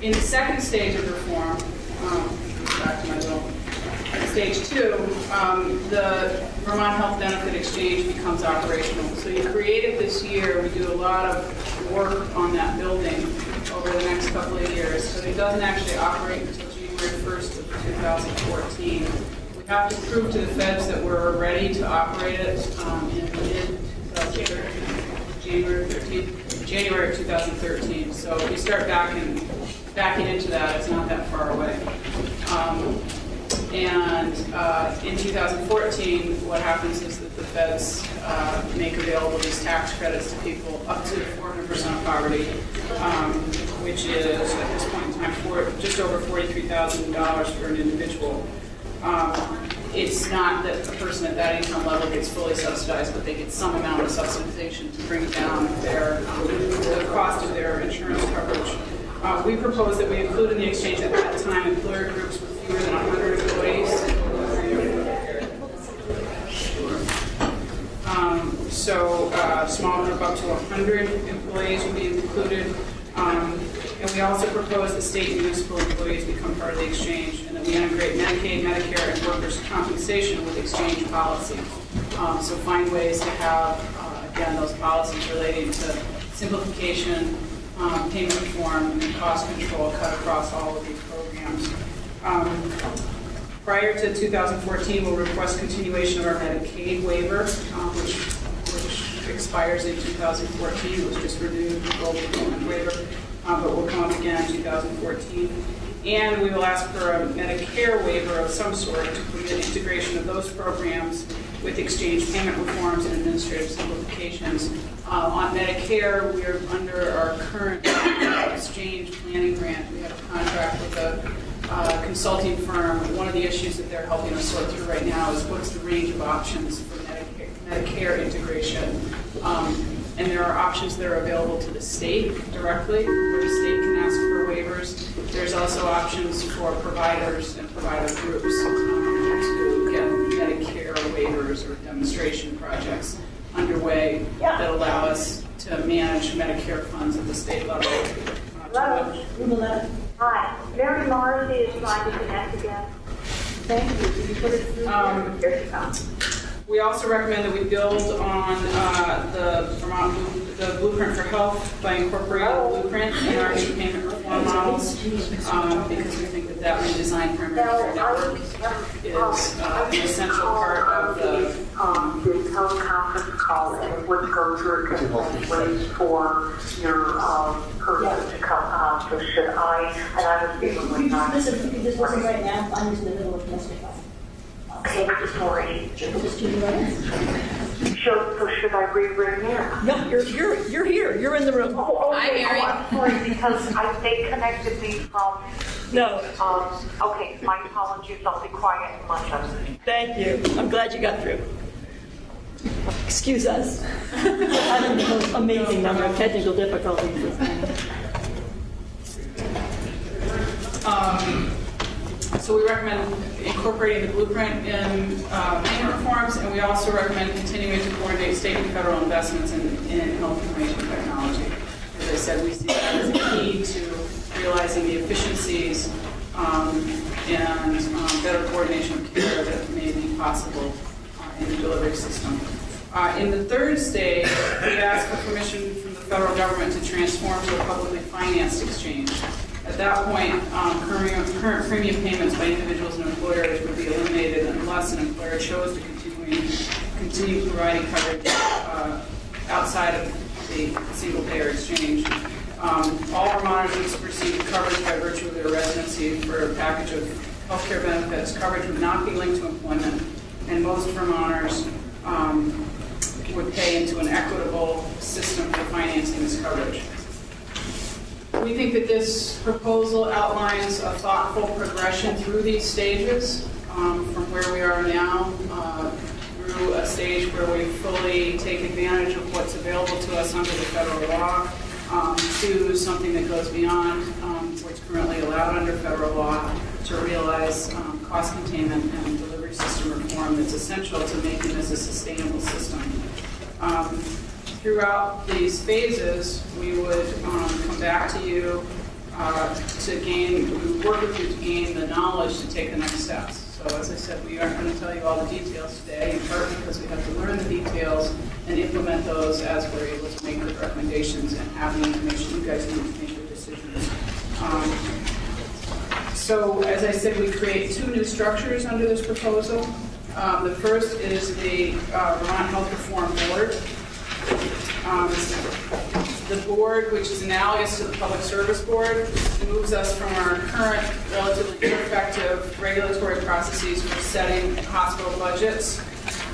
In the second stage of reform, back to my little stage 2, the Vermont Health Benefit Exchange becomes operational. So you create it this year. We do a lot of work on that building over the next couple of years. So it doesn't actually operate until January 1st of 2014. We have to prove to the feds that we're ready to operate it in January of 2013. So we start backing into that. It's not that far away. And in 2014, what happens is that the feds make available these tax credits to people up to 400% of poverty, which is, at this point in time, just over $43,000 for an individual. It's not that a person at that income level gets fully subsidized, but they get some amount of subsidization to bring down the cost of their insurance coverage. We propose that we include in the exchange at that time employer groups with fewer than 100 employees. So small group up to 100 employees will be included. And we also propose that state and municipal employees become part of the exchange, and that we integrate Medicaid, Medicare, and workers' compensation with exchange policy. So find ways to have, again, those policies relating to simplification, payment reform, and cost control cut across all of these programs. Prior to 2014, we'll request continuation of our Medicaid waiver, which expires in 2014. It was just renewed, the global payment waiver, but will come up again in 2014. And we will ask for a Medicare waiver of some sort to permit integration of those programs with exchange payment reforms and administrative simplifications. On Medicare, we are under our current exchange planning grant. We have a contract with a consulting firm. One of the issues that they're helping us sort through right now is what's the range of options for Medicare integration. And there are options that are available to the state directly, where the state can ask for waivers. There's also options for providers and provider groups to get Medicare waivers or demonstration projects underway that allow us to manage Medicare funds at the state level. Hi, Mary Morrissey is trying to connect again. Thank you. Did you put it through? Here she comes. We also recommend that we build on the Blueprint for Health by incorporating the blueprint in our new payment reform models, because we think that that redesigned primary care network is an essential part of the teleconference call, and it would go through ways for your person to come on. So should I? And I was feeling like not. You can just listen right now. I'm in the middle of testifying. Okay, sorry. Just do the right. So should I re-ring in? No, you're here. You're in the room. Oh, okay. I'm sorry, because they connected me from. No. Okay, my apologies. I'll be quiet and much of it. Thank you. I'm glad you got through. Excuse us. Having the most amazing number of technical difficulties. So we recommend incorporating the blueprint in payment reforms, and we also recommend continuing to coordinate state and federal investments in health information technology. As I said, we see that as a key to realizing the efficiencies and better coordination of care that may be possible in the delivery system. In the third stage, we ask for permission from the federal government to transform to a publicly financed exchange. At that point, current premium payments by individuals and employers would be eliminated unless an employer chose to continue providing coverage outside of the single-payer exchange. All Vermonters would receive coverage by virtue of their residency for a package of health care benefits. Coverage would not be linked to employment, and most Vermonters would pay into an equitable system for financing this coverage. We think that this proposal outlines a thoughtful progression through these stages, from where we are now through a stage where we fully take advantage of what's available to us under the federal law, to something that goes beyond what's currently allowed under federal law to realize cost containment and delivery system reform that's essential to making this a sustainable system. Throughout these phases, we would come back to you we work with you to gain the knowledge to take the next steps. So as I said, we aren't going to tell you all the details today, in part because we have to learn the details and implement those as we're able to make the recommendations and have the information you guys need to make your decisions. So as I said, we create 2 new structures under this proposal. The first is the Vermont Health Reform Board. The board, which is analogous to the Public Service Board, moves us from our current relatively ineffective regulatory processes for setting hospital budgets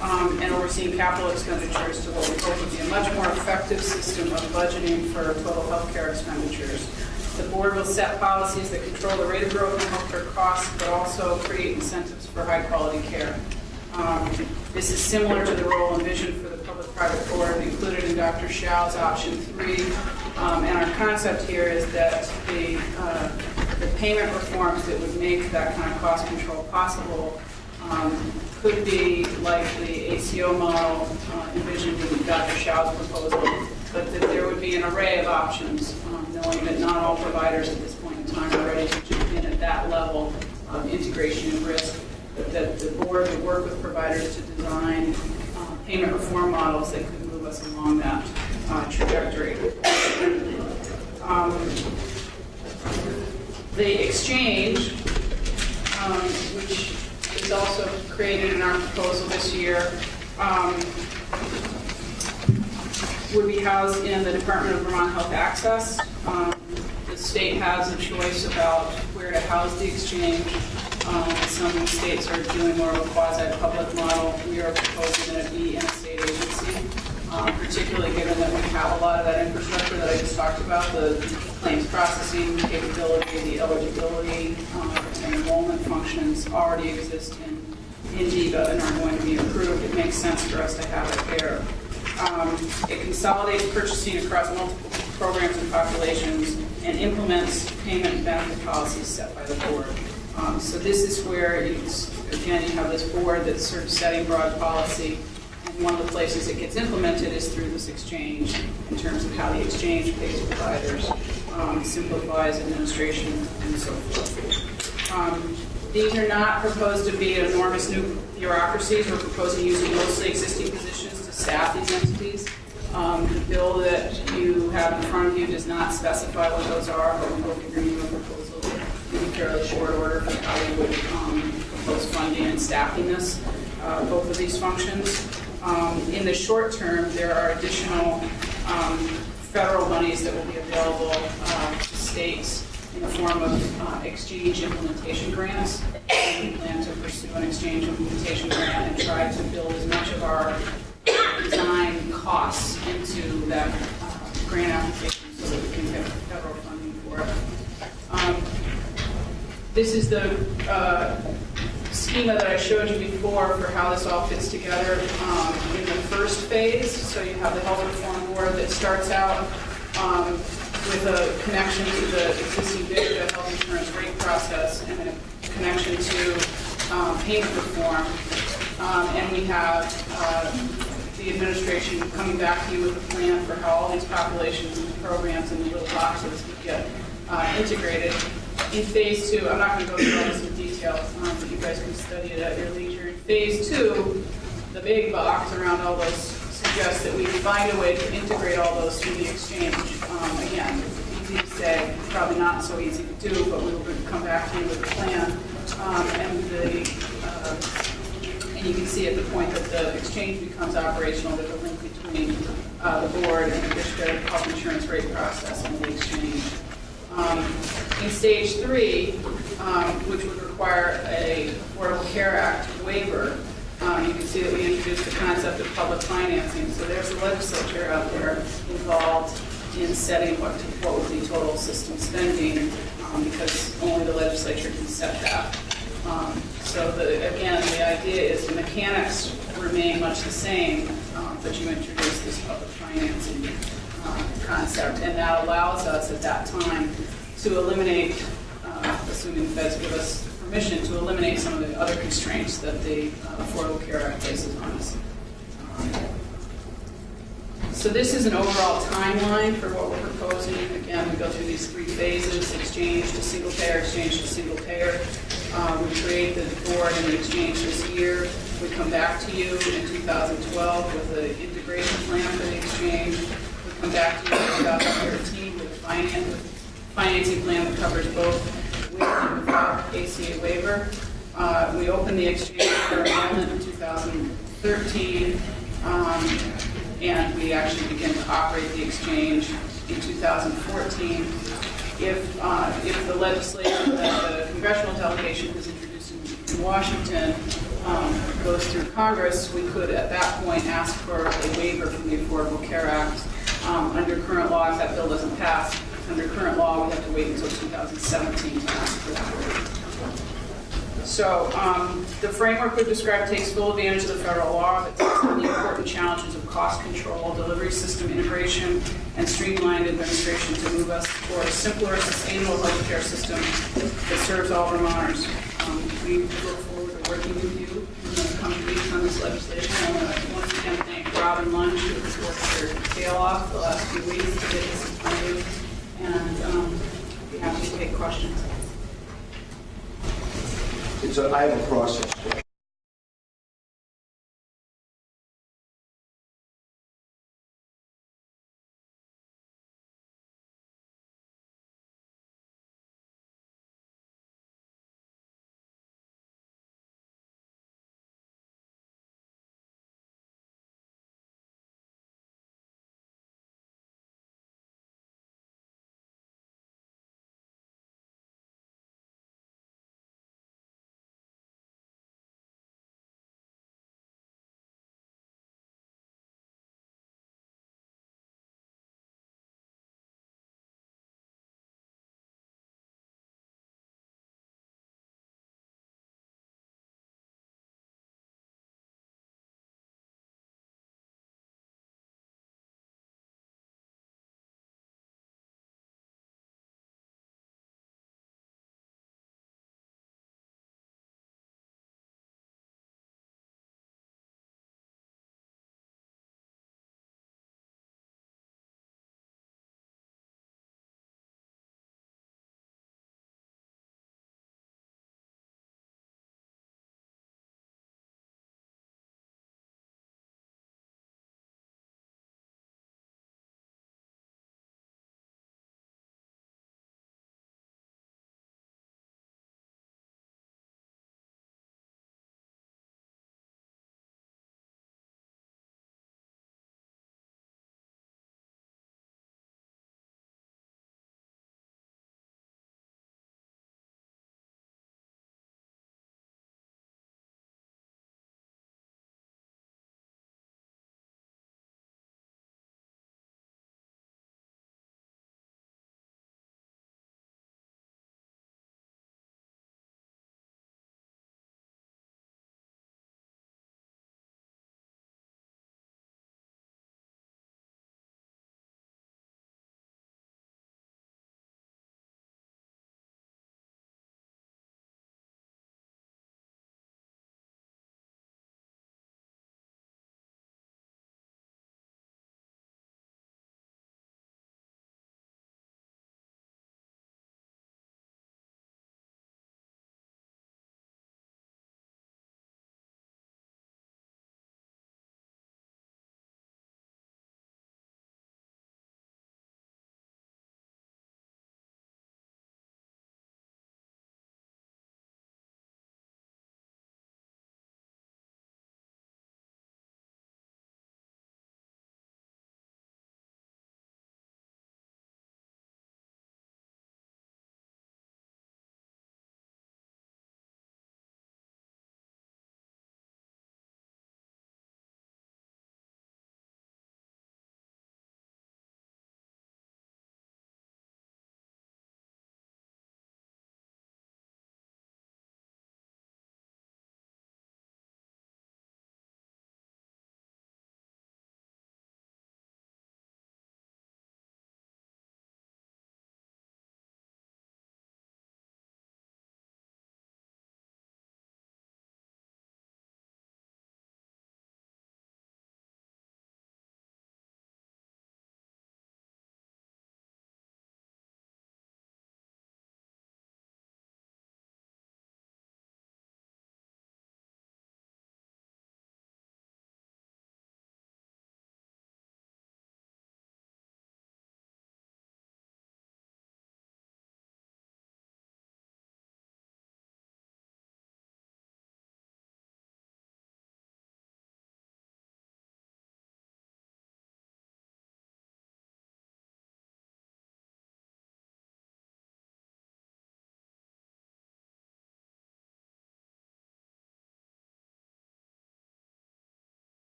and overseeing capital expenditures to what we hope would be a much more effective system of budgeting for total healthcare expenditures. The board will set policies that control the rate of growth in healthcare costs, but also create incentives for high-quality care. This is similar to the role envisioned for the public-private board included in Dr. Shao's option 3. And our concept here is that the payment reforms that would make that kind of cost control possible could be like the ACO model envisioned in Dr. Shao's proposal, but that there would be an array of options, knowing that not all providers at this point in time are ready to jump in at that level of integration and risk, but that the board would work with providers to design payment reform models that could move us along that trajectory. The exchange, which is also created in our proposal this year, would be housed in the Department of Vermont Health Access. The state has a choice about where to house the exchange. Some states are doing more of a quasi-public model. We are proposing that it be in a state agency, particularly given that we have a lot of that infrastructure that I just talked about, the claims processing capability, the eligibility, and enrollment functions already exist in DEVA and are going to be improved. It makes sense for us to have it there. It consolidates purchasing across multiple programs and populations and implements payment and benefit policies set by the board. So this is where, again, you have this board that's sort of setting broad policy, and one of the places it gets implemented is through this exchange in terms of how the exchange pays providers, simplifies administration, and so forth. These are not proposed to be enormous new bureaucracies. We're proposing using mostly existing positions to staff these entities. The bill that you have in front of you does not specify what those are, but we will be bringing a proposal in a fairly short order for how we would propose funding and staffing this, both of these functions. In the short term, there are additional federal monies that will be available to states in the form of exchange implementation grants. We plan to pursue an exchange implementation grant and try to build as much of our design costs into that grant application so that we can get federal funding for it. This is the schema that I showed you before for how this all fits together in the first phase. So you have the Health Reform Board that starts out with a connection to the existing VICTA health insurance rate process and a connection to payment reform. And we have the administration coming back to you with a plan for how all these populations and programs and the little boxes would get integrated. In phase 2, I'm not going to go through all this in detail, but you guys can study it at your leisure. In phase 2, the big box around all those suggests that we find a way to integrate all those through the exchange. Again, easy to say, probably not so easy to do, but we will come back to you with a plan. And you can see at the point that the exchange becomes operational, there's a link between the board and the VICTA health insurance rate process and the exchange. In stage 3, which would require a Affordable Care Act waiver, you can see that we introduced the concept of public financing. So there's a legislature out there involved in setting what would be total system spending, because only the legislature can set that. So again, the idea is the mechanics remain much the same, but you introduce this public financing concept, and that allows us at that time to eliminate, assuming the feds give us permission, to eliminate some of the other constraints that the Affordable Care Act places on us. So this is an overall timeline for what we're proposing. Again, we go through these 3 phases: exchange to single payer, exchange to single payer. We create the board and the exchange this year. We come back to you in 2012 with the integration plan for the exchange. We come back to you in 2013 with a financing plan that covers both with and without ACA waiver. We open the exchange for enrollment in 2013. And we actually begin to operate the exchange in 2014. If the legislation that the congressional delegation has introduced in Washington goes through Congress, we could at that point ask for a waiver from the Affordable Care Act. Under current law, if that bill doesn't pass, under current law, we have to wait until 2017 to ask for that waiver. So the framework we've described takes full advantage of the federal law, but takes on the important challenges of cost control, delivery system integration, and streamlined administration to move us toward a simpler, sustainable healthcare system that serves all Vermonters. We look forward to working with you in the coming weeks on this legislation. I want to once again thank Rob and Lunch, who has worked their tail off the last few weeks to get this in front of you, and be happy to take questions. I have a process.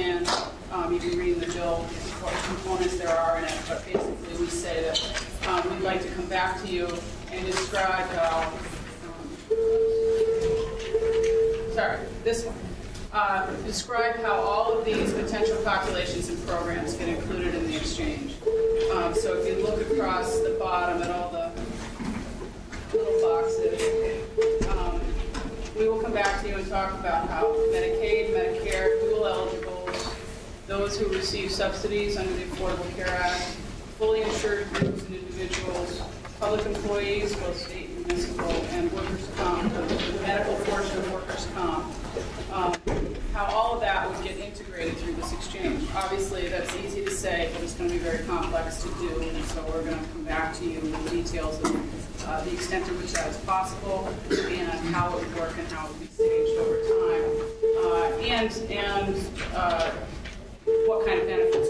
plan. You can read in the bill what components there are in it, but basically we say that we'd like to come back to you and describe how, this one. Describe how all of these potential populations and programs get included in the exchange. So if you look across the bottom at all the little boxes, we will come back to you and talk about how Medicaid, Medicare, dual eligibles, those who receive subsidies under the Affordable Care Act, fully insured groups and individuals, public employees, both state and municipal, and workers' comp, the medical portion of workers' comp, how all of that would get integrated through this exchange. Obviously, that's easy to say, but it's going to be very complex to do, and so we're going to come back to you with details of the extent to which that is possible, and how it would work and how it would be staged over time, and what kind of benefits